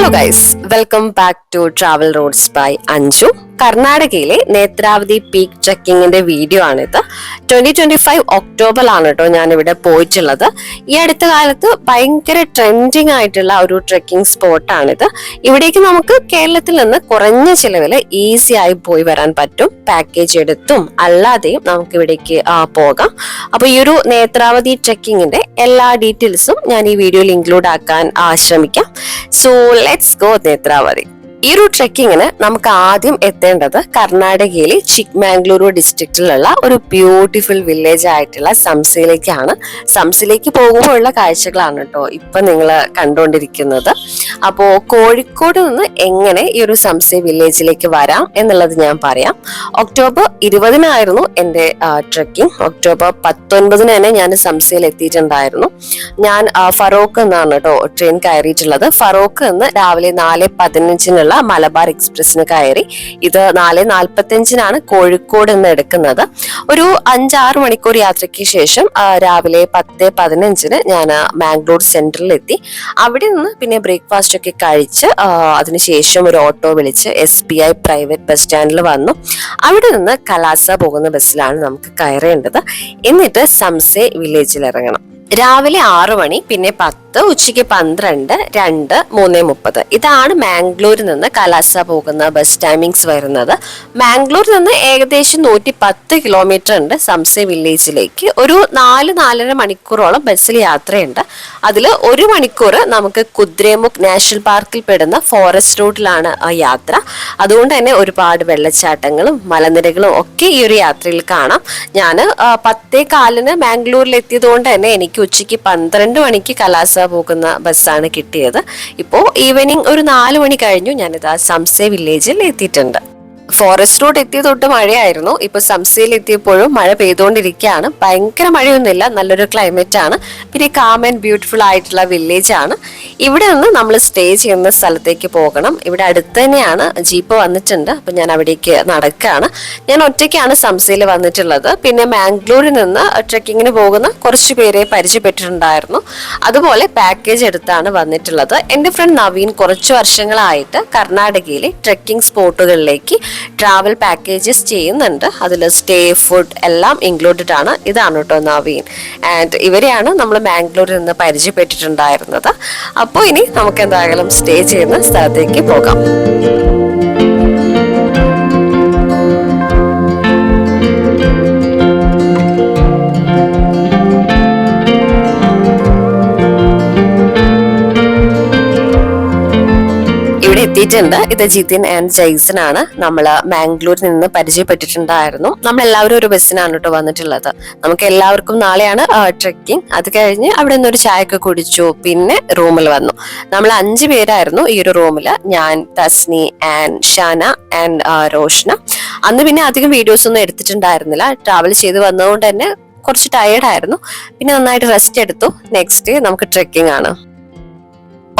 Hello guys, welcome back to travel roads by Anju. കർണാടകയിലെ Netravati peak ട്രെക്കിങ്ങിന്റെ video ആണിത്. 2025 ഒക്ടോബറിലാണ് കേട്ടോ ഞാനിവിടെ പോയിട്ടുള്ളത്. ഈ അടുത്ത കാലത്ത് ഭയങ്കര ട്രെൻഡിങ് ആയിട്ടുള്ള ഒരു ട്രെക്കിംഗ് സ്പോട്ടാണിത്. ഇവിടേക്ക് നമുക്ക് കേരളത്തിൽ നിന്ന് കുറഞ്ഞ ചിലവിൽ ഈസി ആയി പോയി വരാൻ പറ്റും. പാക്കേജ് എടുത്തും അല്ലാതെയും നമുക്ക് ഇവിടേക്ക് പോകാം. അപ്പൊ ഈ ഒരു നേത്രാവതി ട്രെക്കിങ്ങിന്റെ എല്ലാ ഡീറ്റെയിൽസും ഞാൻ ഈ വീഡിയോയിൽ ഇൻക്ലൂഡ് ആക്കാൻ ശ്രമിക്കാം. So let's go Netravati. ഈ ഒരു ട്രെക്കിങ്ങിന് നമുക്ക് ആദ്യം എത്തേണ്ടത് കർണാടകയിലെ ചിക്ക്മാംഗ്ലൂരു ഡിസ്ട്രിക്റ്റിലുള്ള ഒരു ബ്യൂട്ടിഫുൾ വില്ലേജ് ആയിട്ടുള്ള സംസയിലേക്കാണ്. സംസയിലേക്ക് പോകുമ്പോഴുള്ള കാഴ്ചകളാണ് കേട്ടോ ഇപ്പൊ നിങ്ങൾ കണ്ടുകൊണ്ടിരിക്കുന്നത്. അപ്പോ കോഴിക്കോട് നിന്ന് എങ്ങനെ ഈ ഒരു സംസൈ വില്ലേജിലേക്ക് വരാം എന്നുള്ളത് ഞാൻ പറയാം. ഒക്ടോബർ 20 എന്റെ ട്രെക്കിംഗ്. ഒക്ടോബർ 19 തന്നെ ഞാൻ സംസയിൽ എത്തിയിട്ടുണ്ടായിരുന്നു. ഞാൻ ഫറോക്ക് എന്നാണ് കേട്ടോ ട്രെയിൻ കയറിയിട്ടുള്ളത്. ഫറോക്ക് നിന്ന് രാവിലെ 4:15 മലബാർ എക്സ്പ്രസിന് കയറി. ഇത് 4:45 കോഴിക്കോട് നിന്ന് എടുക്കുന്നത്. ഒരു 5-6 മണിക്കൂർ യാത്രയ്ക്ക് ശേഷം രാവിലെ 10:15 ഞാൻ മാംഗ്ലൂർ സെന്ററിൽ എത്തി. അവിടെ നിന്ന് പിന്നെ ബ്രേക്ക്ഫാസ്റ്റ് ഒക്കെ കഴിച്ച് അതിനുശേഷം ഒരു ഓട്ടോ വിളിച്ച് SBI പ്രൈവറ്റ് ബസ് സ്റ്റാൻഡിൽ വന്നു. അവിടെ നിന്ന് കലാസ പോകുന്ന ബസ്സിലാണ് നമുക്ക് കയറേണ്ടത്. എന്നിട്ട് സംസൈ വില്ലേജിൽ ഇറങ്ങണം. രാവിലെ 6 മണി, പിന്നെ 10, ഉച്ചയ്ക്ക് 12, 2, 3:30. ഇതാണ് മാംഗ്ലൂരിൽ നിന്ന് കലാസ പോകുന്ന ബസ് ടൈമിങ്സ് വരുന്നത്. മാംഗ്ലൂരിൽ നിന്ന് ഏകദേശം 110 കിലോമീറ്റർ ഉണ്ട് സംസൈ വില്ലേജിലേക്ക്. ഒരു 4-4.5 മണിക്കൂറോളം ബസ്സിൽ യാത്രയുണ്ട്. അതിൽ 1 മണിക്കൂർ നമുക്ക് കുദ്രേമുഖ് നാഷണൽ പാർക്കിൽ പെടുന്ന ഫോറസ്റ്റ് റൂട്ടിലാണ് യാത്ര. അതുകൊണ്ട് തന്നെ ഒരുപാട് വെള്ളച്ചാട്ടങ്ങളും മലനിരകളും ഒക്കെ ഈ ഒരു യാത്രയിൽ കാണാം. ഞാൻ 10:15 മാംഗ്ലൂരിൽ എത്തിയത് കൊണ്ട് തന്നെ എനിക്ക് ഉച്ചയ്ക്ക് 12 മണിക്ക് കലാസ പോകുന്ന ബസ്സാണ് കിട്ടിയത്. ഇപ്പോൾ ഈവനിങ് ഒരു 4 മണി കഴിഞ്ഞു. ഞാനിതാ സംസൈ വില്ലേജിൽ എത്തിയിട്ടുണ്ട്. ഫോറസ്റ്റ് റോഡ് എത്തിയ തൊട്ട് മഴയായിരുന്നു. ഇപ്പൊ സംസയിൽ എത്തിയപ്പോഴും മഴ പെയ്തുകൊണ്ടിരിക്കുകയാണ്. ഭയങ്കര മഴയൊന്നുമില്ല, നല്ലൊരു ക്ലൈമറ്റ് ആണ്. പിന്നെ കാം ആൻഡ് ബ്യൂട്ടിഫുൾ ആയിട്ടുള്ള വില്ലേജ് ആണ്. ഇവിടെ നിന്ന് നമ്മൾ സ്റ്റേ ചെയ്യുന്ന സ്ഥലത്തേക്ക് പോകണം. ഇവിടെ അടുത്ത് തന്നെയാണ് ജീപ്പ് വന്നിട്ടുണ്ട്. അപ്പൊ ഞാൻ അവിടേക്ക് നടക്കുകയാണ്. ഞാൻ ഒറ്റയ്ക്കാണ് സംസയിൽ വന്നിട്ടുള്ളത്. പിന്നെ മാംഗ്ലൂരിൽ നിന്ന് ട്രെക്കിങ്ങിന് പോകുന്ന കുറച്ച് പേരെ പരിചയപ്പെട്ടിട്ടുണ്ടായിരുന്നു. അതുപോലെ പാക്കേജ് എടുത്താണ് വന്നിട്ടുള്ളത്. എൻ്റെ ഫ്രണ്ട് നവീൻ കുറച്ച് വർഷങ്ങളായിട്ട് കർണാടകയിലെ ട്രെക്കിംഗ് സ്പോട്ടുകളിലേക്ക് ട്രാവൽ പാക്കേജസ് ചെയ്യുന്നുണ്ട്. അതിൽ സ്റ്റേ, ഫുഡ് എല്ലാം ഇൻക്ലൂഡഡ് ആണ്. ഇതാണ് കേട്ടോ നവീൻ. ആൻഡ് ഇവരെയാണ് നമ്മൾ മാംഗ്ലൂരിൽ നിന്ന് പരിചയപ്പെട്ടിട്ടുണ്ടായിരുന്നത്. അപ്പോൾ ഇനി നമുക്ക് എന്തായാലും സ്റ്റേ ചെയ്യുന്ന സ്ഥലത്തേക്ക് പോകാം. എത്തിയിട്ടുണ്ട്. ഇത് ജിതിൻ ആൻഡ് ജൈസൺ ആണ്. നമ്മള് മാംഗ്ലൂരിൽ നിന്ന് പരിചയപ്പെട്ടിട്ടുണ്ടായിരുന്നു. നമ്മളെല്ലാവരും ഒരു ബസ്സിനാണ് കേട്ടോ വന്നിട്ടുള്ളത്. നമുക്ക് എല്ലാവർക്കും നാളെയാണ് ട്രെക്കിംഗ്. അത് കഴിഞ്ഞ് അവിടെ നിന്ന് ഒരു ചായയൊക്കെ കുടിച്ചു. പിന്നെ റൂമിൽ വന്നു. നമ്മൾ 5 പേരായിരുന്നു ഈ ഒരു റൂമില്. ഞാൻ, തസ്നി ആൻഡ് ഷാന ആൻഡ് റോഷ്ന. അന്ന് പിന്നെ അധികം വീഡിയോസ് ഒന്നും എടുത്തിട്ടുണ്ടായിരുന്നില്ല. ട്രാവൽ ചെയ്ത് വന്നതുകൊണ്ട് തന്നെ കുറച്ച് ടയേർഡായിരുന്നു. പിന്നെ നന്നായിട്ട് റെസ്റ്റ് എടുത്തു. നെക്സ്റ്റ് നമുക്ക് ട്രെക്കിംഗ് ആണ്.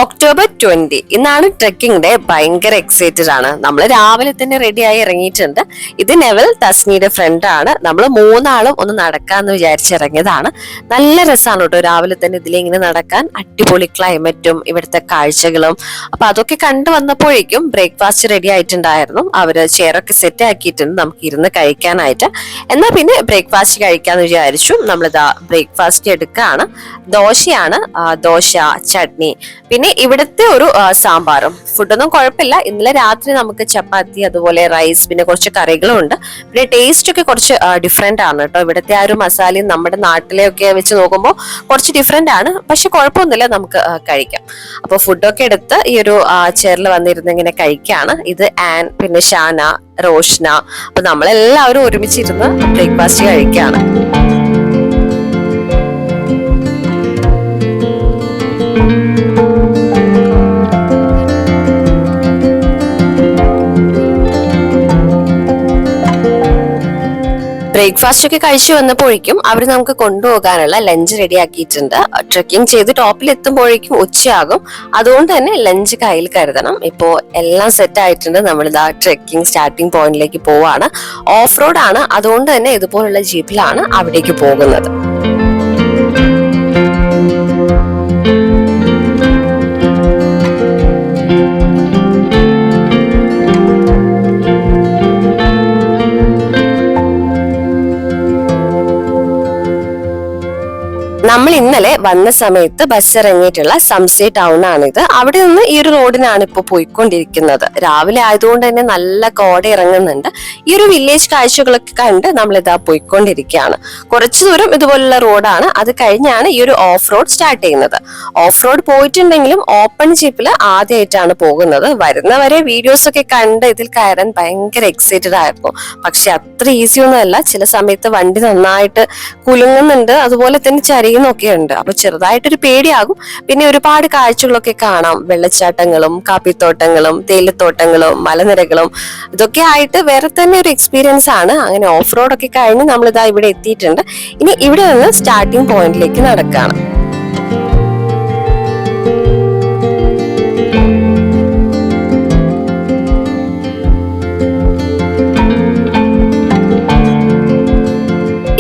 ഒക്ടോബർ 20 ഇന്നാണ് ട്രെക്കിംഗ് ഡേ. ഭയങ്കര എക്സൈറ്റഡ് ആണ്. നമ്മൾ രാവിലെ തന്നെ റെഡിയായി ഇറങ്ങിയിട്ടുണ്ട്. ഇത് നെവൽ, തസ്നിയുടെ ഫ്രണ്ട് ആണ്. നമ്മൾ 3 ആളും ഒന്ന് നടക്കാന്ന് വിചാരിച്ചിറങ്ങിയതാണ്. നല്ല രസമാണ് കേട്ടോ രാവിലെ തന്നെ ഇതിലിങ്ങനെ നടക്കാൻ. അടിപൊളി ക്ലൈമറ്റും ഇവിടുത്തെ കാഴ്ചകളും. അപ്പൊ അതൊക്കെ കണ്ടു വന്നപ്പോഴേക്കും ബ്രേക്ക്ഫാസ്റ്റ് റെഡി ആയിട്ടുണ്ടായിരുന്നു. അവര് ചെയറൊക്കെ സെറ്റ് ആക്കിയിട്ടുണ്ട് നമുക്ക് ഇരുന്ന് കഴിക്കാനായിട്ട്. എന്നാ പിന്നെ ബ്രേക്ക്ഫാസ്റ്റ് കഴിക്കാന്ന് വിചാരിച്ചു. നമ്മളിതാ ബ്രേക്ക്ഫാസ്റ്റ് എടുക്കുകയാണ്. ദോശയാണ്. ദോശ, ചട്നി, പിന്നെ ഇവിടുത്തെ ഒരു സാമ്പാറും. ഫുഡൊന്നും കുഴപ്പമില്ല. ഇന്നലെ രാത്രി നമുക്ക് ചപ്പാത്തി, അതുപോലെ റൈസ്, പിന്നെ കുറച്ച് കറികളും ഉണ്ട്. പിന്നെ ടേസ്റ്റ് ഒക്കെ കുറച്ച് ഡിഫറെന്റ് ആണ് കേട്ടോ. ഇവിടുത്തെ ആ ഒരു മസാലയും നമ്മുടെ നാട്ടിലെയൊക്കെ വെച്ച് നോക്കുമ്പോൾ കുറച്ച് ഡിഫറെന്റ് ആണ്. പക്ഷെ കുഴപ്പമൊന്നുമില്ല, നമുക്ക് കഴിക്കാം. അപ്പൊ ഫുഡൊക്കെ എടുത്ത് ഈ ഒരു ചെയറിൽ വന്നിരുന്ന് ഇങ്ങനെ കഴിക്കാണ്. ഇത് ആൻ, പിന്നെ ഷാന, റോഷ്ന. അപ്പൊ നമ്മളെല്ലാവരും ഒരുമിച്ചിരുന്ന് ബ്രേക്ക്ഫാസ്റ്റ് കഴിക്കാണ്. ബ്രേക്ക്ഫാസ്റ്റ് ഒക്കെ കഴിച്ചു വന്നപ്പോഴേക്കും അവർ നമുക്ക് കൊണ്ടുപോകാനുള്ള ലഞ്ച് റെഡി ആക്കിയിട്ടുണ്ട്. ട്രെക്കിംഗ് ചെയ്ത് ടോപ്പിൽ എത്തുമ്പോഴേക്കും ഉച്ചയാകും. അതുകൊണ്ട് തന്നെ ലഞ്ച് കയ്യിൽ കരുതണം. ഇപ്പോ എല്ലാം സെറ്റ് ആയിട്ടുണ്ട്. നമ്മളിതാ ട്രെക്കിംഗ് സ്റ്റാർട്ടിംഗ് പോയിന്റിലേക്ക് പോവാണ്. ഓഫ് റോഡ് ആണ്. അതുകൊണ്ട് തന്നെ ഇതുപോലുള്ള ജീപ്പിലാണ് അവിടേക്ക് പോകുന്നത്. നമ്മൾ ഇന്നലെ വന്ന സമയത്ത് ബസ് ഇറങ്ങിയിട്ടുള്ള സംസി ടൗൺ ആണിത്. അവിടെ നിന്ന് ഈ ഒരു റോഡിനാണ് ഇപ്പോൾ പോയിക്കൊണ്ടിരിക്കുന്നത്. രാവിലെ ആയതുകൊണ്ട് തന്നെ നല്ല കോട ഇറങ്ങുന്നുണ്ട്. ഈ ഒരു വില്ലേജ് കാഴ്ചകളൊക്കെ കണ്ട് നമ്മൾ ഇതാ പോയിക്കൊണ്ടിരിക്കുകയാണ്. കുറച്ചു ദൂരം ഇതുപോലുള്ള റോഡാണ്. അത് കഴിഞ്ഞാണ് ഈ ഒരു ഓഫ് റോഡ് സ്റ്റാർട്ട് ചെയ്യുന്നത്. ഓഫ് റോഡ് പോയിട്ടുണ്ടെങ്കിലും ഓപ്പൺ ജീപ്പിൽ ആദ്യമായിട്ടാണ് പോകുന്നത്. വരുന്നവരെ വീഡിയോസ് ഒക്കെ കണ്ട് ഇതിൽ കയറാൻ ഭയങ്കര എക്സൈറ്റഡ് ആയിരുന്നു. പക്ഷെ അത്ര ഈസി ഒന്നുമല്ല. ചില സമയത്ത് വണ്ടി നന്നായിട്ട് കുലുങ്ങുന്നുണ്ട്, അതുപോലെ തന്നെ ചരിയുന്നൊക്കെ ഉണ്ട്. അപ്പൊ ചെറുതായിട്ടൊരു പേടിയാകും. പിന്നെ ഒരുപാട് കാഴ്ചകളൊക്കെ കാണാം. വെള്ളച്ചാട്ടങ്ങളും കാപ്പിത്തോട്ടങ്ങളും തേയിലത്തോട്ടങ്ങളും മലനിരകളും ഇതൊക്കെ ആയിട്ട് വേറെ തന്നെ ഒരു എക്സ്പീരിയൻസ് ആണ്. അങ്ങനെ ഓഫ് റോഡ് ഒക്കെ കഴിഞ്ഞ് നമ്മളിതാ ഇവിടെ എത്തിയിട്ടുണ്ട്. ഇനി ഇവിടെ നിന്ന് സ്റ്റാർട്ടിംഗ് പോയിന്റിലേക്ക് നടക്കുകയാണ്.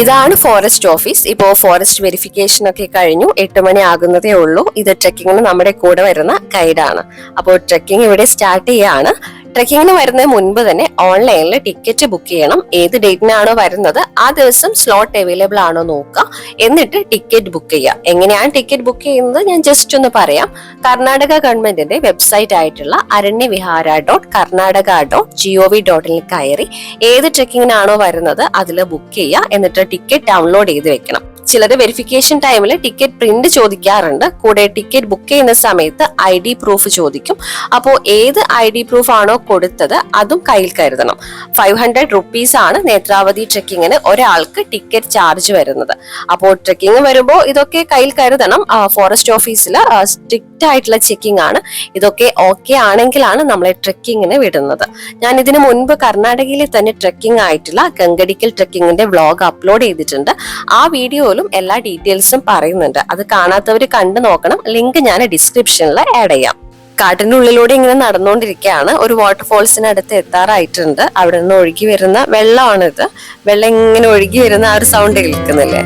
ഇതാണ് ഫോറസ്റ്റ് ഓഫീസ്. ഇപ്പോ ഫോറസ്റ്റ് വെരിഫിക്കേഷൻ ഒക്കെ കഴിഞ്ഞു. 8 മണി ആകുന്നതേ ഉള്ളൂ. ഇത് ട്രെക്കിങ്ങിന് നമ്മുടെ കൂടെ വരുന്ന ഗൈഡാണ്. അപ്പോൾ ട്രെക്കിംഗ് ഇവിടെ സ്റ്റാർട്ട് ചെയ്യാണ്. ട്രെക്കിങ്ങിന് വരുന്നതിന് മുൻപ് തന്നെ ഓൺലൈനിൽ ടിക്കറ്റ് ബുക്ക് ചെയ്യണം. ഏത് ഡേറ്റിനാണോ വരുന്നത് ആ ദിവസം സ്ലോട്ട് അവൈലബിൾ ആണോ നോക്കുക, എന്നിട്ട് ടിക്കറ്റ് ബുക്ക് ചെയ്യുക. എങ്ങനെയാണ് ടിക്കറ്റ് ബുക്ക് ചെയ്യുന്നത് ഞാൻ ജസ്റ്റ് ഒന്ന് പറയാം. കർണാടക ഗവൺമെന്റിന്റെ വെബ്സൈറ്റ് ആയിട്ടുള്ള aranyavihara.karnataka.gov.in കയറി ഏത് ട്രെക്കിങ്ങിനാണോ വരുന്നത് അതിൽ ബുക്ക് ചെയ്യുക. എന്നിട്ട് ടിക്കറ്റ് ഡൗൺലോഡ് ചെയ്ത് വെക്കണം. ചിലർ വെരിഫിക്കേഷൻ ടൈമിൽ ടിക്കറ്റ് പ്രിന്റ് ചോദിക്കാറുണ്ട്. കൂടെ ടിക്കറ്റ് ബുക്ക് ചെയ്യുന്ന സമയത്ത് ID പ്രൂഫ് ചോദിക്കും. അപ്പോൾ ഏത് ID പ്രൂഫ് ആണോ കൊടുത്തത് അതും കയ്യിൽ കരുതണം. 500 റുപ്പീസ് ആണ് നേത്രാവതി ട്രെക്കിങ്ങിന് ഒരാൾക്ക് ടിക്കറ്റ് ചാർജ് വരുന്നത്. അപ്പോൾ ട്രെക്കിങ് വരുമ്പോൾ ഇതൊക്കെ കയ്യിൽ കരുതണം. ഫോറസ്റ്റ് ഓഫീസിൽ സ്ട്രിക്റ്റ് ആയിട്ടുള്ള ചെക്കിംഗ് ആണ്. ഇതൊക്കെ ഓക്കെ ആണെങ്കിലാണ് നമ്മളെ ട്രെക്കിങ്ങിന് വിടുന്നത്. ഞാൻ ഇതിനു മുൻപ് കർണാടകയിലെ തന്നെ ട്രെക്കിംഗ് ആയിട്ടുള്ള ഗംഗടിക്കൽ ട്രെക്കിങ്ങിന്റെ വ്ലോഗ് അപ്ലോഡ് ചെയ്തിട്ടുണ്ട്. ആ വീഡിയോയിലും എല്ലാ ഡീറ്റെയിൽസും പറയുന്നുണ്ട്. അത് കാണാത്തവർ കണ്ടു നോക്കണം. ലിങ്ക് ഞാൻ ഡിസ്ക്രിപ്ഷനിൽ ആഡ് ചെയ്യാം. കാട്ടിന്റെ ഉള്ളിലൂടെ ഇങ്ങനെ നടന്നുകൊണ്ടിരിക്കുകയാണ്. ഒരു വാട്ടർഫോൾസിനടുത്ത് എത്താറായിട്ടുണ്ട്. അവിടെ നിന്ന് ഒഴുകി വരുന്ന വെള്ളമാണിത്. വെള്ളം ഇങ്ങനെ ഒഴുകി വരുന്ന ആ ഒരു സൗണ്ട് കേൾക്കുന്നില്ലേ?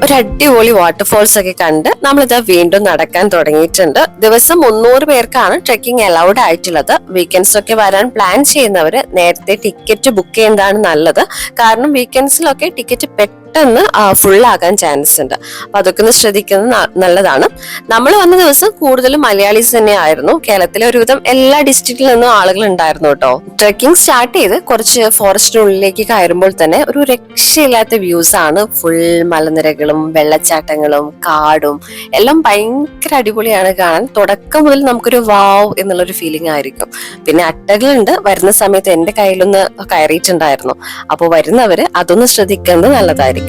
ഒരു അടിപൊളി വാട്ടർഫോൾസ് ഒക്കെ കണ്ട് നമ്മളിത് വീണ്ടും നടക്കാൻ തുടങ്ങിയിട്ടുണ്ട്. ദിവസം 300 പേർക്കാണ് ട്രെക്കിംഗ് അലൗഡ് ആയിട്ടുള്ളത്. വീക്കെൻഡ്സ് ഒക്കെ വരാൻ പ്ലാൻ ചെയ്യുന്നവര് നേരത്തെ ടിക്കറ്റ് ബുക്ക് ചെയ്യുന്നതാണ് നല്ലത്. കാരണം വീക്കെൻഡ്സിലൊക്കെ ടിക്കറ്റ് പെട്ടെന്ന് ഫുൾ ആകാൻ ചാൻസ് ഉണ്ട്. അപ്പൊ അതൊക്കെ ഒന്ന് ശ്രദ്ധിക്കുന്നത് നല്ലതാണ്. നമ്മൾ വന്ന ദിവസം കൂടുതലും മലയാളീസ് തന്നെ ആയിരുന്നു. കേരളത്തിലെ ഒരുവിധം എല്ലാ ഡിസ്ട്രിക്റ്റിൽ നിന്നും ആളുകൾ ഉണ്ടായിരുന്നു കേട്ടോ. ട്രെക്കിംഗ് സ്റ്റാർട്ട് ചെയ്ത് കുറച്ച് ഫോറസ്റ്റിനുള്ളിലേക്ക് കയറുമ്പോൾ തന്നെ ഒരു രക്ഷയില്ലാത്ത വ്യൂസ് ആണ്. ഫുൾ മലനിരകളും വെള്ളച്ചാട്ടങ്ങളും കാടും എല്ലാം ഭയങ്കര അടിപൊളിയാണ് കാണാൻ. തുടക്കം മുതൽ നമുക്കൊരു വാവ് എന്നുള്ളൊരു ഫീലിംഗ് ആയിരിക്കും. പിന്നെ അട്ടകളുണ്ട്. വരുന്ന സമയത്ത് എന്റെ കയ്യിലൊന്ന് കയറിയിട്ടുണ്ടായിരുന്നു. അപ്പോൾ വരുന്നവര് അതൊന്ന് ശ്രദ്ധിക്കുന്നത് നല്ലതായിരിക്കും.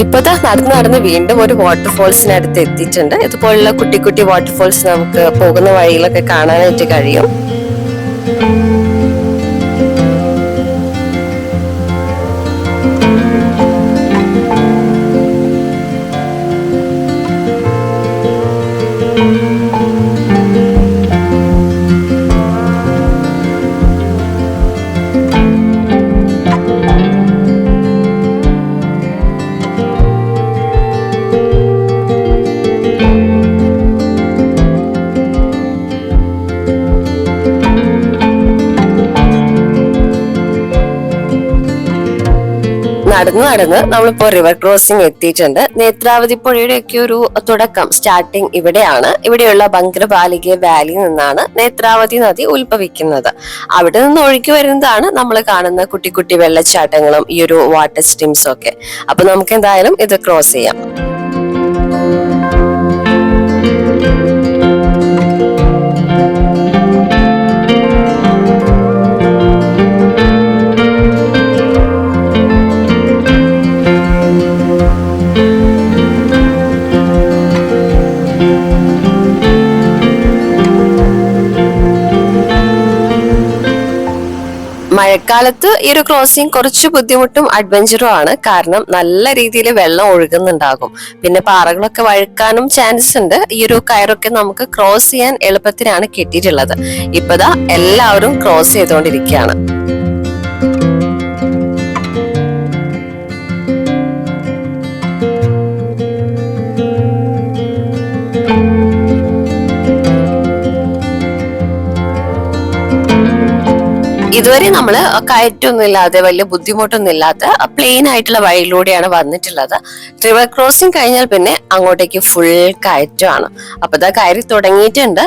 ഇപ്പോഴത്തെ നടന്ന് വീണ്ടും ഒരു വാട്ടർഫോൾസിനടുത്ത് എത്തിയിട്ടുണ്ട്. ഇതുപോലുള്ള കുട്ടി കുട്ടി വാട്ടർഫോൾസ് നമുക്ക് പോകുന്ന വഴിയിലൊക്കെ കാണാനായിട്ട് കഴിയും. നടന്ന് നമ്മളിപ്പോ റിവർ ക്രോസിംഗ് എത്തിയിട്ടുണ്ട്. നേത്രാവതി പുഴയുടെ ഒക്കെ ഒരു തുടക്കം സ്റ്റാർട്ടിങ് ഇവിടെയാണ്. ഇവിടെയുള്ള ബംഗ്രബാലിക വാലിയിൽ നിന്നാണ് നേത്രാവതി നദി ഉത്ഭവിക്കുന്നത്. അവിടെ നിന്ന് ഒഴുകി വരുന്നതാണ് നമ്മൾ കാണുന്ന കുട്ടി കുട്ടി വെള്ളച്ചാട്ടങ്ങളും ഈ ഒരു വാട്ടർ സ്ട്രീംസും ഒക്കെ. അപ്പൊ നമുക്ക് എന്തായാലും ഇത് ക്രോസ് ചെയ്യാം. മഴക്കാലത്ത് ഈ ഒരു ക്രോസിംഗ് കുറച്ച് ബുദ്ധിമുട്ടും അഡ്വഞ്ചറും ആണ്. കാരണം നല്ല രീതിയിൽ വെള്ളം ഒഴുകുന്നുണ്ടാകും. പിന്നെ പാറകളൊക്കെ വഴുക്കാനും ചാൻസ് ഉണ്ട്. ഈ ഒരു കയറൊക്കെ നമുക്ക് ക്രോസ് ചെയ്യാൻ എളുപ്പത്തിനാണ് കെട്ടിയിട്ടുള്ളത്. ഇപ്പതാ എല്ലാവരും ക്രോസ് ചെയ്തുകൊണ്ടിരിക്കുകയാണ്. ഇതുവരെ നമ്മൾ കയറ്റൊന്നും ഇല്ലാതെ വലിയ ബുദ്ധിമുട്ടൊന്നും ഇല്ലാത്ത പ്ലെയിൻ ആയിട്ടുള്ള വഴിയിലൂടെയാണ് വന്നിട്ടുള്ളത്. റിവർ ക്രോസിംഗ് കഴിഞ്ഞാൽ പിന്നെ അങ്ങോട്ടേക്ക് ഫുൾ കയറ്റമാണ്. അപ്പൊ ഇതാ കയറി തുടങ്ങിയിട്ടുണ്ട്.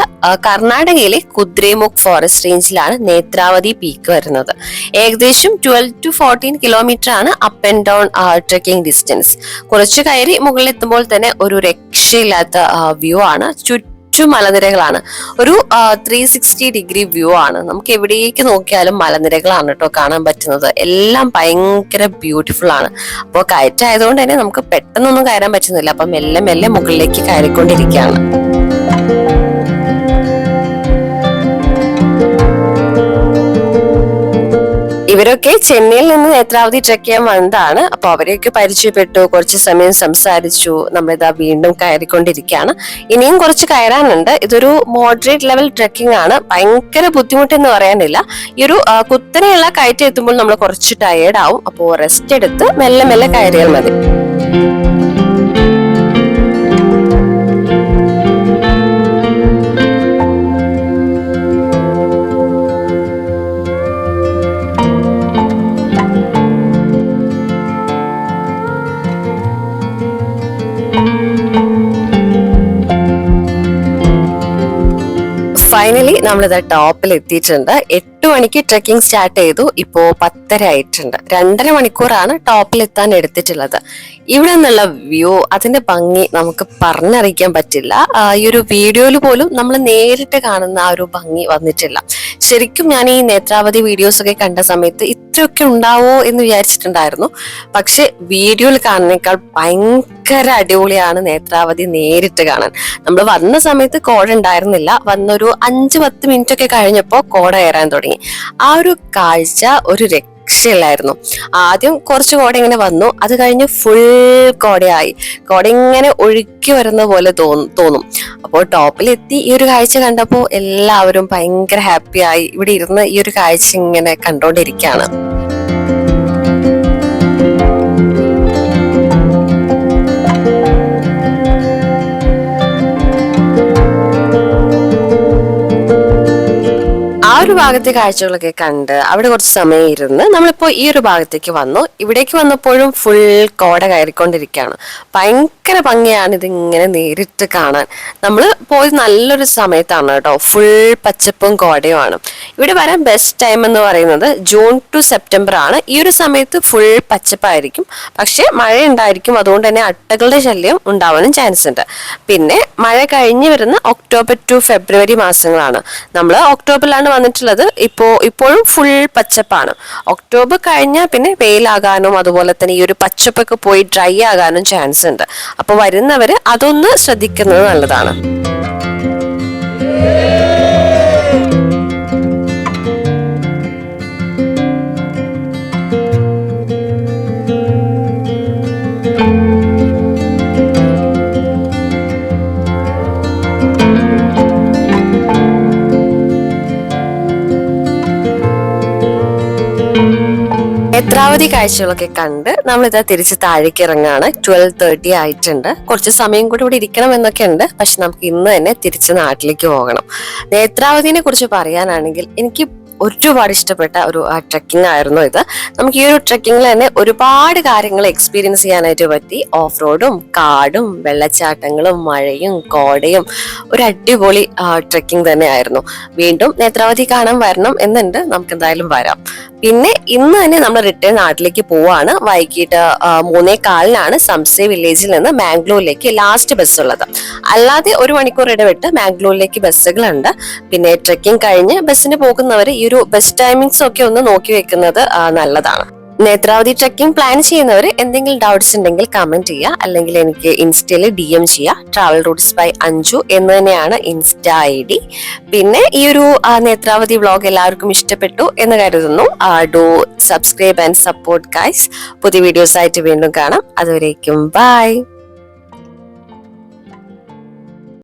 കർണാടകയിലെ കുദ്രേമുഖ് ഫോറസ്റ്റ് റേഞ്ചിലാണ് നേത്രാവതി പീക്ക് വരുന്നത്. ഏകദേശം 12 to 14 കിലോമീറ്റർ ആണ് up and down trekking distance. കുറച്ച് കയറി മുകളിൽ എത്തുമ്പോൾ തന്നെ ഒരു രക്ഷയില്ലാത്ത വ്യൂ ആണ്. മലനിരകളാണ്. ഒരു 360 ഡിഗ്രി വ്യൂ ആണ്. നമുക്ക് എവിടേക്ക് നോക്കിയാലും മലനിരകളാണ് കേട്ടോ കാണാൻ പറ്റുന്നത്. എല്ലാം ഭയങ്കര ബ്യൂട്ടിഫുൾ ആണ്. അപ്പോൾ കയറ്റായതുകൊണ്ട് തന്നെ നമുക്ക് പെട്ടെന്നൊന്നും കയറാൻ പറ്റുന്നില്ല. അപ്പം മെല്ലെ മെല്ലെ മുകളിലേക്ക് കയറിക്കൊണ്ടിരിക്കുകയാണ്. ഇവരൊക്കെ ചെന്നൈയിൽ നിന്ന് നേത്രാവതി ട്രെക്ക് ചെയ്യാൻ വന്നതാണ്. അപ്പൊ അവരെയൊക്കെ പരിചയപ്പെട്ടു, കുറച്ച് സമയം സംസാരിച്ചു. നമ്മളിതാ വീണ്ടും കയറിക്കൊണ്ടിരിക്കുകയാണ്. ഇനിയും കുറച്ച് കയറാനുണ്ട്. ഇതൊരു മോഡറേറ്റ് ലെവൽ ട്രെക്കിംഗ് ആണ്. ഭയങ്കര ബുദ്ധിമുട്ടെന്ന് പറയാനില്ല. ഈ ഒരു കുത്തനെയുള്ള കയറ്റം എത്തുമ്പോൾ നമ്മൾ കുറച്ച് ടയേർഡ് ആവും. അപ്പോൾ റെസ്റ്റ് എടുത്ത് മെല്ലെ മെല്ലെ കയറിയാൽ മതി. ഫൈനലി നമ്മളിത് ടോപ്പിൽ എത്തിയിട്ടുണ്ട്. 8 മണിക്ക് ട്രെക്കിംഗ് സ്റ്റാർട്ട് ചെയ്തു. ഇപ്പോ 10:30 ആയിട്ടുണ്ട്. 2.5 മണിക്കൂറാണ് ടോപ്പിൽ എത്താൻ എടുത്തിട്ടുള്ളത്. ഇവിടെ നിന്നുള്ള വ്യൂ, അതിന്റെ ഭംഗി നമുക്ക് പറഞ്ഞറിയിക്കാൻ പറ്റില്ല. ഈ ഒരു വീഡിയോയിൽ പോലും നമ്മൾ നേരിട്ട് കാണുന്ന ആ ഒരു ഭംഗി വന്നിട്ടില്ല. ശരിക്കും ഞാൻ ഈ നേത്രാവതി വീഡിയോസ് ഒക്കെ കണ്ട സമയത്ത് ഇത്രയൊക്കെ ഉണ്ടാവോ എന്ന് വിചാരിച്ചിട്ടുണ്ടായിരുന്നു. പക്ഷെ വീഡിയോയിൽ കാണുന്നേക്കാൾ ഭയങ്കര അടിപൊളിയാണ് നേത്രാവതി നേരിട്ട് കാണാൻ. നമ്മൾ വന്ന സമയത്ത് കോട ഉണ്ടായിരുന്നില്ല. വന്നൊരു 5-10 മിനിറ്റ് ഒക്കെ കഴിഞ്ഞപ്പോൾ കോട കയറാൻ തുടങ്ങി. ആ ഒരു കാഴ്ച ഒരു രക്ഷയില്ലായിരുന്നു. ആദ്യം കുറച്ച് കോട ഇങ്ങനെ വന്നു, അത് കഴിഞ്ഞ് ഫുൾ കോടയായി. കോട ഇങ്ങനെ ഒഴുക്കി വരുന്ന പോലെ തോന്നും. അപ്പോൾ ടോപ്പിലെത്തി ഈ ഒരു കാഴ്ച കണ്ടപ്പോൾ എല്ലാവരും ഭയങ്കര ഹാപ്പിയായി. ഇവിടെ ഇരുന്ന് ഈ ഒരു കാഴ്ച ഇങ്ങനെ കണ്ടോണ്ടിരിക്കുകയാണ്. ആ ഒരു ഭാഗത്തെ കാഴ്ചകളൊക്കെ കണ്ട് അവിടെ കുറച്ച് സമയം ഇരുന്ന് നമ്മളിപ്പോ ഈ ഒരു ഭാഗത്തേക്ക് വന്നു. ഇവിടേക്ക് വന്നപ്പോഴും ഫുൾ കോട കയറിക്കൊണ്ടിരിക്കുകയാണ്. ഭയങ്കര ഭംഗിയാണ് ഇതിങ്ങനെ നേരിട്ട് കാണാൻ. നമ്മൾ പോയത് നല്ലൊരു സമയത്താണ് കേട്ടോ. ഫുൾ പച്ചപ്പും കോടയുമാണ്. ഇവിടെ വരാൻ ബെസ്റ്റ് ടൈം എന്ന് പറയുന്നത് ജൂൺ to സെപ്റ്റംബർ ആണ്. ഈ ഒരു സമയത്ത് ഫുൾ പച്ചപ്പായിരിക്കും. പക്ഷെ മഴ ഉണ്ടായിരിക്കും. അതുകൊണ്ട് തന്നെ അട്ടകളുടെ ശല്യം ഉണ്ടാവാനും ചാൻസ് ഉണ്ട്. പിന്നെ മഴ കഴിഞ്ഞ് വരുന്ന ഒക്ടോബർ to ഫെബ്രുവരി മാസങ്ങളാണ്. നമ്മൾ ഒക്ടോബറിലാണ് വന്നിട്ടുള്ളത്. ഇപ്പോഴും ഫുൾ പച്ചപ്പാണ്. ഒക്ടോബർ കഴിഞ്ഞാൽ പിന്നെ വെയിലാകാനും അതുപോലെ തന്നെ ഈ ഒരു പച്ചപ്പൊക്കെ പോയി ഡ്രൈ ആകാനും ചാൻസ് ഉണ്ട്. അപ്പൊ വരുന്നവര് അതൊന്ന് ശ്രദ്ധിക്കുന്നത് നല്ലതാണ്. നേത്രാവതി കാഴ്ചകളൊക്കെ കണ്ട് നമ്മളിതാ തിരിച്ച് താഴേക്ക് ഇറങ്ങാണ്. 12:30 ആയിട്ടുണ്ട്. കുറച്ച് സമയം കൂടി ഇവിടെ ഇരിക്കണം എന്നൊക്കെ ഉണ്ട്. പക്ഷെ നമുക്ക് ഇന്ന് തന്നെ തിരിച്ച് നാട്ടിലേക്ക് പോകണം. നേത്രാവതിനെ കുറിച്ച് പറയാനാണെങ്കിൽ എനിക്ക് ഒരുപാട് ഇഷ്ടപ്പെട്ട ഒരു ട്രെക്കിംഗ് ആയിരുന്നു ഇത്. നമുക്ക് ഈ ഒരു ട്രെക്കിങ്ങിൽ തന്നെ ഒരുപാട് കാര്യങ്ങൾ എക്സ്പീരിയൻസ് ചെയ്യാനായിട്ട് പറ്റി. ഓഫ് റോഡും കാടും വെള്ളച്ചാട്ടങ്ങളും മഴയും കോടയും ഒരു അടിപൊളി ട്രെക്കിംഗ് തന്നെ ആയിരുന്നു. വീണ്ടും നേത്രാവതി കാണാൻ വരണം എന്നുണ്ട്. നമുക്ക് എന്തായാലും വരാം. പിന്നെ ഇന്ന് തന്നെ നമ്മൾ റിട്ടേൺ നാട്ടിലേക്ക് പോവാണ്. വൈകിട്ട് 3:15 സംസെ വില്ലേജിൽ നിന്ന് മാംഗ്ലൂരിലേക്ക് ലാസ്റ്റ് ബസ് ഉള്ളത്. അല്ലാതെ 1 മണിക്കൂർ ഇടവിട്ട് മാംഗ്ലൂരിലേക്ക് ബസ്സുകളുണ്ട്. പിന്നെ ട്രെക്കിംഗ് കഴിഞ്ഞ് ബസ്സിന് പോകുന്നവർ ഈ ഒരു ബസ് ടൈമിങ്സ് ഒക്കെ ഒന്ന് നോക്കി വെക്കുന്നത് നല്ലതാണ്. നേത്രാവതി ട്രക്കിംഗ് പ്ലാൻ ചെയ്യുന്നവർ എന്തെങ്കിലും ഡൗട്ട്സ് ഉണ്ടെങ്കിൽ കമന്റ് ചെയ്യുക, അല്ലെങ്കിൽ എനിക്ക് ഇൻസ്റ്റയിൽ DM ചെയ്യുക. ട്രാവൽ റൂട്ട്സ് ബൈ അഞ്ജു എന്ന് തന്നെയാണ് ഇൻസ്റ്റ ID. പിന്നെ ഈ ഒരു നേത്രാവതി വ്ളോഗ് എല്ലാവർക്കും ഇഷ്ടപ്പെട്ടു എന്ന് കരുതുന്നു. Do subscribe and support guys. പുതിയ വീഡിയോസ് ആയിട്ട് വീണ്ടും കാണാം. അതുവരേക്കും ബൈ.